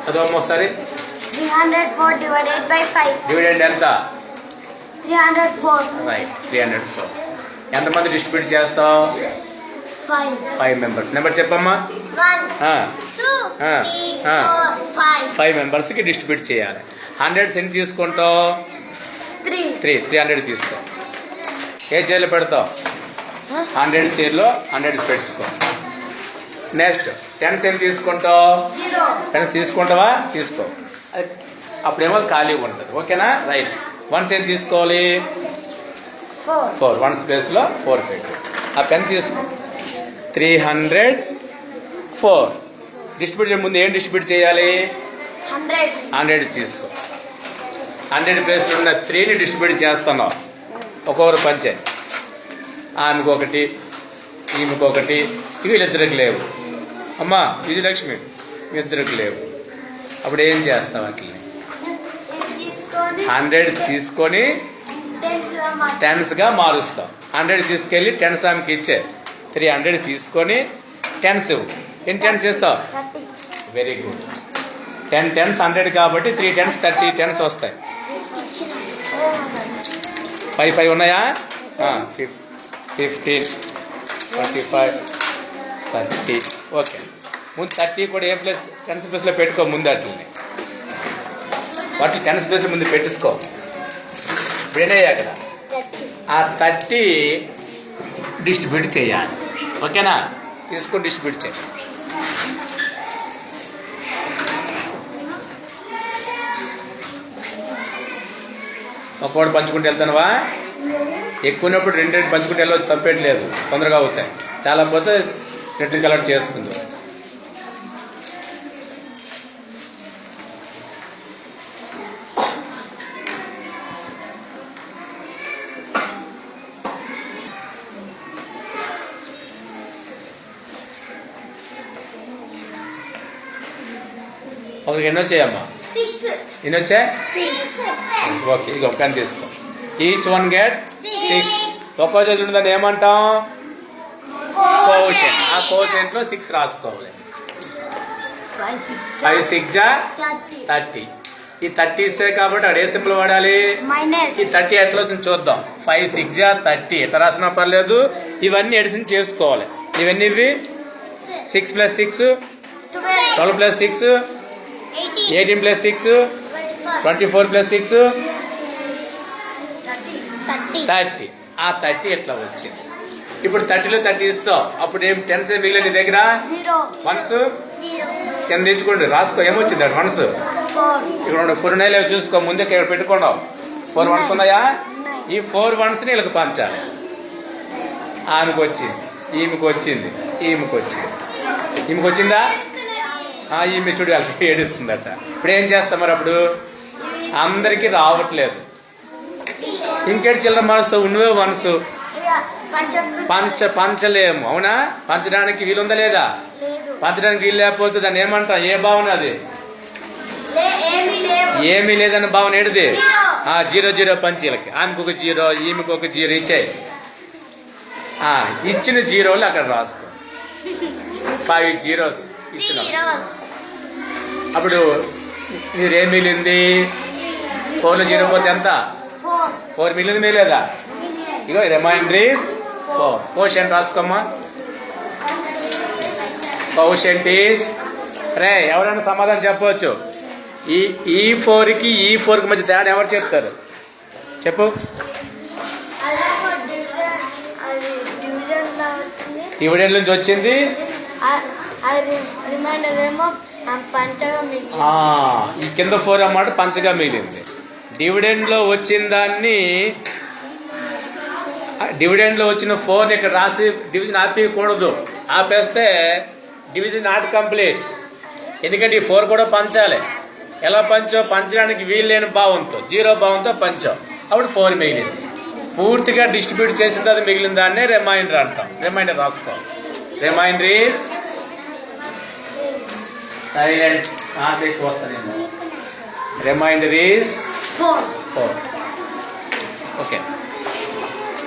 చదవమ్మ ఒకసారి. 304 divided by 5. Dividend ఎంత? 304. Right, 304. ఎంతమంది డిస్ట్రిబ్యూట్ చేస్తావు? 5. 5 మెంబర్స్. నెంబర్ చెప్పమ్మా. 1, 2, 3, 4, 5. 5 మెంబర్స్కి డిస్ట్రిబ్యూట్ చేయాలి. 100 ఎన్ని తీసుకుంటావు? 3. 300 తీసుకో. ఏ చైర్లో పెడతావు? 100 చైర్లో 100 పెట్టుకో. నెక్స్ట్ 10 ఎన్ని తీసుకుంటావు? 0. 10 తీసుకుంటావా? తీసుకో. అప్పుడేమో ఖాళీ ఉంటుంది. ఓకేనా? రైట్. 1 ఎన్ని తీసుకోవాలి? 4. 1 ప్లేస్లో 4 పెట్టు. ఆ పెన్ తీసుకో. 304. డిస్ట్రిబ్యూట్ చేయ ముందు ఏం డిస్ట్రిబ్యూట్ చేయాలి? 100. 100 తీసుకో. 100 ప్లేస్లో ఉన్న 3ని డిస్ట్రిబ్యూట్ చేస్తున్నావు. ఒక్కొక్కరు పంచే. ఆమెకు ఒకటి, ఈమెకు ఒకటి. వీళ్ళిద్దరికి లేవు. అమ్మా విజయలక్ష్మి వీళ్ళిద్దరికి లేవు. అప్పుడు ఏం చేస్తావు? వాటిని 100 తీసుకొని 10స్గా మారుస్తాం. 100 తీసుకెళ్ళి 10s ఆమెకి ఇచ్చే. 300 తీసుకొని 10s ఇవ్వు. ఎన్ని 10s ఇస్తావు? 30. Very good. 10 10s 100 కాబట్టి 3 10s 30 10s వస్తాయి. 5 ఉన్నాయా? 15, 25, 30. ఓకే. ముందు 30 కూడా ఏ ప్లేస్ 10s ప్లేస్లో పెట్టుకో. ముందు వాటిని 10s ప్లేస్లో ముందు పెట్టేసుకో. వినయ్యా కదా. ఆ 30 డిస్ట్రిబ్యూట్ చేయాలి. ఓకేనా? తీసుకొని డిస్ట్రిబ్యూట్ చేయాలి. ఒక్కోటి పంచుకుంటూ వెళ్తానువా? ఎక్కువనప్పుడు 2 పంచుకుంటూ వెళ్ళవచ్చు, తప్పేట్లేదు. తొందరగా అవుతాయి. చాలా పోతే రెడ్ కలర్ చేసుకుంది. ఒకరికి ఎన్ని వచ్చాయమ్మా? 6. ఎన్ని వచ్చాయి? 6. ఓకే. ఇక ఒక్కని తీసుకో. Each one get 6. ఒక్కో చదువు దాన్ని ఏమంటాం? కోషెంట్. ఆ కోషెంట్లో 6 రాసుకోవాలి. 5 6 జా 30. ఈ 30 ఇస్తే కాబట్టి అడే సింపుల్ వాడాలి. ఈ 30 ఎట్లా వచ్చింది చూద్దాం. 5 6 జా 30 ఎట్లా రాసినా పర్లేదు. ఇవన్నీ ఎడిషన్ చేసుకోవాలి. ఇవన్నీ 6 + 6 12 + 6 18 + 6 24 + 6 30. ఆ 30 ఎట్లా వచ్చింది? ఇప్పుడు 30లో 30 ఇస్తావు. అప్పుడు ఏం 10s మిగిలిన నీ దగ్గర? 1s కింద తెచ్చుకోండి. రాసుకో. ఏమొచ్చింది? 1s. ఇక్కడ 4 ఉన్నాయి లేవు చూసుకో. ముందే ఇక్కడ పెట్టుకున్నావు. 4 1s ఉన్నాయా? ఈ 4 1sని వీళ్ళకి పంచాలి. ఆమెకు వచ్చింది, ఈమెకు వచ్చింది, ఈమెకు వచ్చింది. ఈమెకు వచ్చిందా? ఈమె చూడు వాళ్ళకి ఏడుస్తుందట. ఇప్పుడు ఏం చేస్తాం మరి? అప్పుడు అందరికీ రావట్లేదు. ఇంకేటి చిల్లర మారుస్తావు? ఉన్నవే 1s. పంచలేము. అవునా? పంచడానికి వీలుందా లేదా? పంచడానికి వీలు లేకపోతే దాన్ని ఏమంటాం? ఏ భావన అది? ఏమీ లేదన్న భావన ఏడుది? 0 0 పంచీలకి. ఆమెకు ఒక 0, ఈమెకు ఒక 0 ఇచ్చాయి. ఇచ్చిన 0లు అక్కడ రాసుకో. 5 zeros ఇచ్చిన. అప్పుడు మీరేం మిగిలింది? 4లో 0 పోతే ఎంత? 4 మిగిలింది. మిగిలేదా? ఇగో రిమైండర్ ఈస్ 4. కోషెంట్ రాసుకోమ్మా. కోషెంట్ ఈస్ ఎవరైనా సమాధానం చెప్పవచ్చు. ఈ 4కి ఈ 4కి మధ్య తేడా ఎవరు చెప్తారు? చెప్పు. డివిడెండ్ నుంచి వచ్చింది. ఈ కింద 4 అన్నమాట పంచగా మిగిలింది. డివిడెండ్లో వచ్చిన దాన్ని, డివిడెండ్లో వచ్చిన 4ని ఇక్కడ రాసి డివిజన్ ఆపేయకూడదు. ఆపేస్తే డివిజన్ నాట్ కంప్లీట్. ఎందుకంటే ఈ 4 కూడా పంచాలి. ఎలా పంచావు? పంచడానికి వీలు లేని భావంతో 0 భావంతో పంచావు. అప్పుడు 4 మిగిలింది. పూర్తిగా డిస్ట్రిబ్యూట్ చేసిన తర్వాత మిగిలిన దాన్నే రిమైండర్ అంటాం. రిమైండర్ రాసుకోవాలి. Remainder is silent. ఎక్కువ వస్తాను. Reminder is 4. ఓకే.